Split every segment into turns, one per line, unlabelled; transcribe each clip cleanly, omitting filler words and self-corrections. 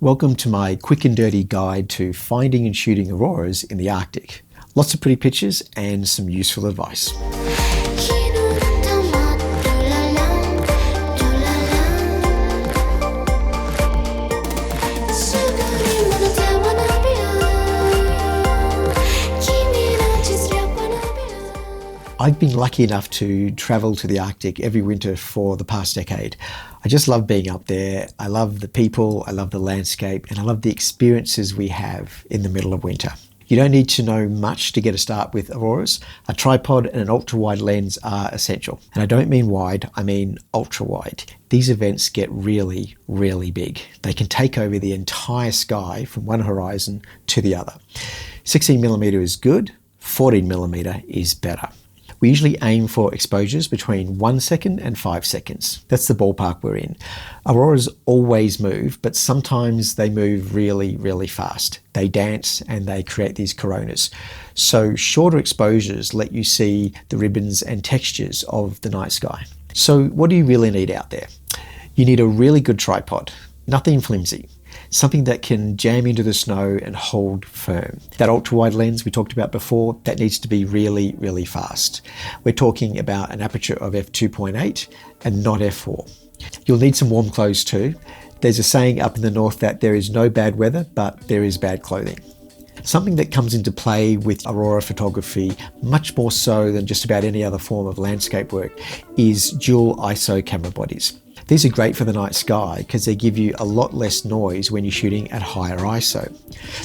Welcome to my quick and dirty guide to finding and shooting auroras in the Arctic. Lots of pretty pictures and some useful advice. I've been lucky enough to travel to the Arctic every winter for the past decade. I just love being up there. I love the people, I love the landscape, and I love the experiences we have in the middle of winter. You don't need to know much to get a start with auroras. A tripod and an ultra-wide lens are essential. And I don't mean wide, I mean ultra-wide. These events get really, really big. They can take over the entire sky from one horizon to the other. 16mm is good, 14mm is better. We usually aim for exposures between 1 second and 5 seconds. That's the ballpark we're in. Auroras always move, but sometimes they move really, really fast. They dance and they create these coronas. So shorter exposures let you see the ribbons and textures of the night sky. So what do you really need out there? You need a really good tripod, nothing flimsy. Something that can jam into the snow and hold firm. That ultra-wide lens we talked about before, that needs to be really, really fast. We're talking about an aperture of f2.8 and not f4. You'll need some warm clothes too. There's a saying up in the north that there is no bad weather, but there is bad clothing. Something that comes into play with aurora photography, much more so than just about any other form of landscape work, is dual ISO camera bodies. These are great for the night sky because they give you a lot less noise when you're shooting at higher ISO.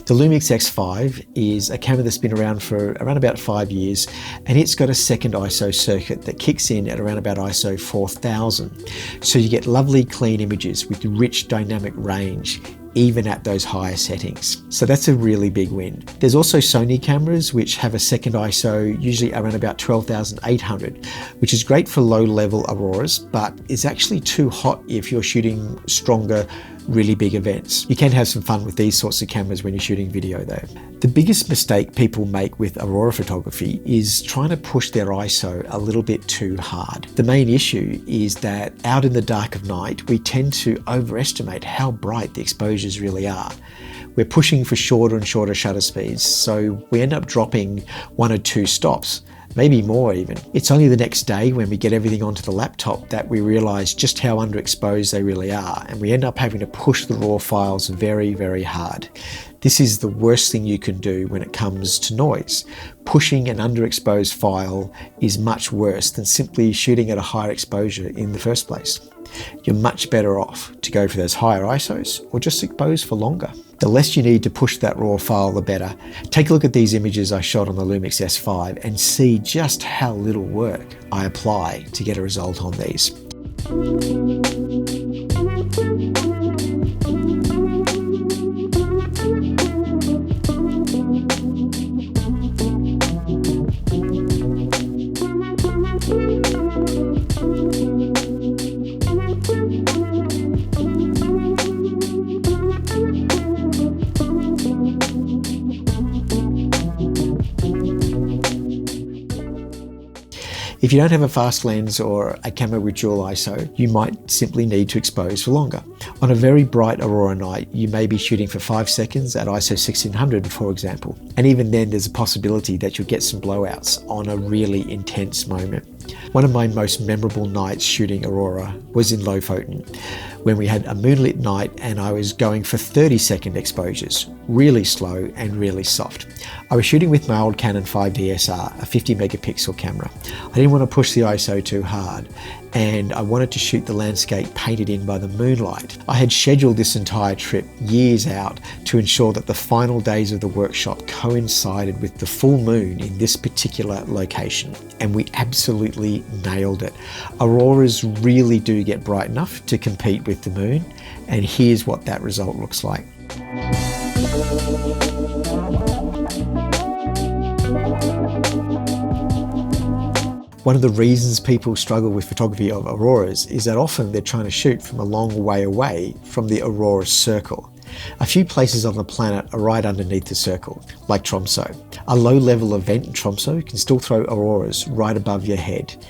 The Lumix S5 is a camera that's been around for around about 5 years, and it's got a second ISO circuit that kicks in at around about ISO 4000. So you get lovely clean images with rich dynamic range, even at those higher settings. So that's a really big win. There's also Sony cameras which have a second ISO, usually around about 12,800, which is great for low-level auroras, but is actually too hot if you're shooting stronger, really big events. You can have some fun with these sorts of cameras when you're shooting video though. The biggest mistake people make with aurora photography is trying to push their ISO a little bit too hard. The main issue is that out in the dark of night, we tend to overestimate how bright the exposures really are. We're pushing for shorter and shorter shutter speeds, so we end up dropping 1 or 2 stops. Maybe more even. It's only the next day when we get everything onto the laptop that we realize just how underexposed they really are, and we end up having to push the raw files very, very hard. This is the worst thing you can do when it comes to noise. Pushing an underexposed file is much worse than simply shooting at a higher exposure in the first place. You're much better off to go for those higher ISOs or just expose for longer. The less you need to push that raw file, the better. Take a look at these images I shot on the Lumix S5 and see just how little work I apply to get a result on these. If you don't have a fast lens or a camera with dual ISO, you might simply need to expose for longer. On a very bright aurora night, you may be shooting for 5 seconds at ISO 1600, for example. And even then, there's a possibility that you'll get some blowouts on a really intense moment. One of my most memorable nights shooting aurora was in Lofoten, when we had a moonlit night and I was going for 30-second exposures, really slow and really soft. I was shooting with my old Canon 5DSR, a 50 megapixel camera. I didn't want to push the ISO too hard, and I wanted to shoot the landscape painted in by the moonlight. I had scheduled this entire trip years out to ensure that the final days of the workshop coincided with the full moon in this particular location, and we absolutely nailed it. Auroras really do get bright enough to compete with the moon, and here's what that result looks like. One of the reasons people struggle with photography of auroras is that often they're trying to shoot from a long way away from the aurora circle. A few places on the planet are right underneath the circle, like Tromso. A low-level event in Tromso can still throw auroras right above your head.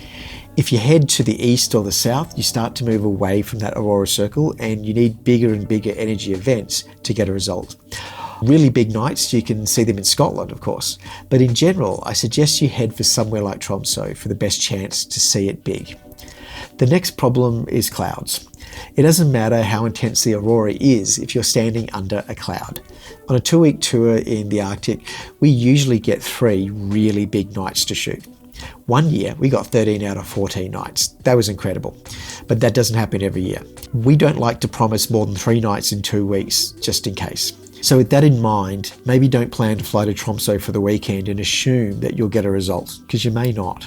If you head to the east or the south, you start to move away from that aurora circle, and you need bigger and bigger energy events to get a result. Really big nights, you can see them in Scotland, of course. But in general, I suggest you head for somewhere like Tromso for the best chance to see it big. The next problem is clouds. It doesn't matter how intense the aurora is if you're standing under a cloud. On a 2-week tour in the Arctic, we usually get 3 really big nights to shoot. One year, we got 13 out of 14 nights. That was incredible. But that doesn't happen every year. We don't like to promise more than 3 nights in 2 weeks, just in case. So with that in mind, maybe don't plan to fly to Tromso for the weekend and assume that you'll get a result, because you may not.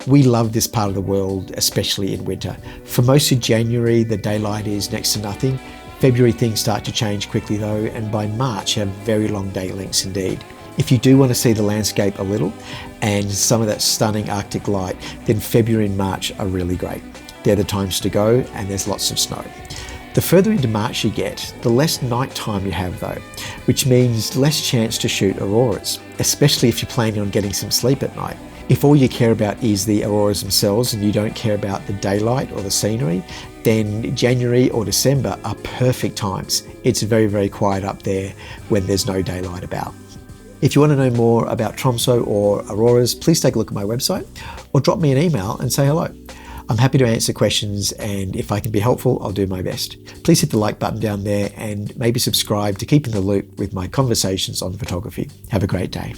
We love this part of the world, especially in winter. For most of January, the daylight is next to nothing. February, things start to change quickly though, and by March have very long day lengths indeed. If you do want to see the landscape a little and some of that stunning Arctic light, then February and March are really great. They're the times to go, and there's lots of snow. The further into March you get, the less night time you have though, which means less chance to shoot auroras, especially if you're planning on getting some sleep at night. If all you care about is the auroras themselves and you don't care about the daylight or the scenery, then January or December are perfect times. It's very, very quiet up there when there's no daylight about. If you want to know more about Tromso or auroras, please take a look at my website or drop me an email and say hello. I'm happy to answer questions, and if I can be helpful, I'll do my best. Please hit the like button down there and maybe subscribe to keep in the loop with my conversations on photography. Have a great day.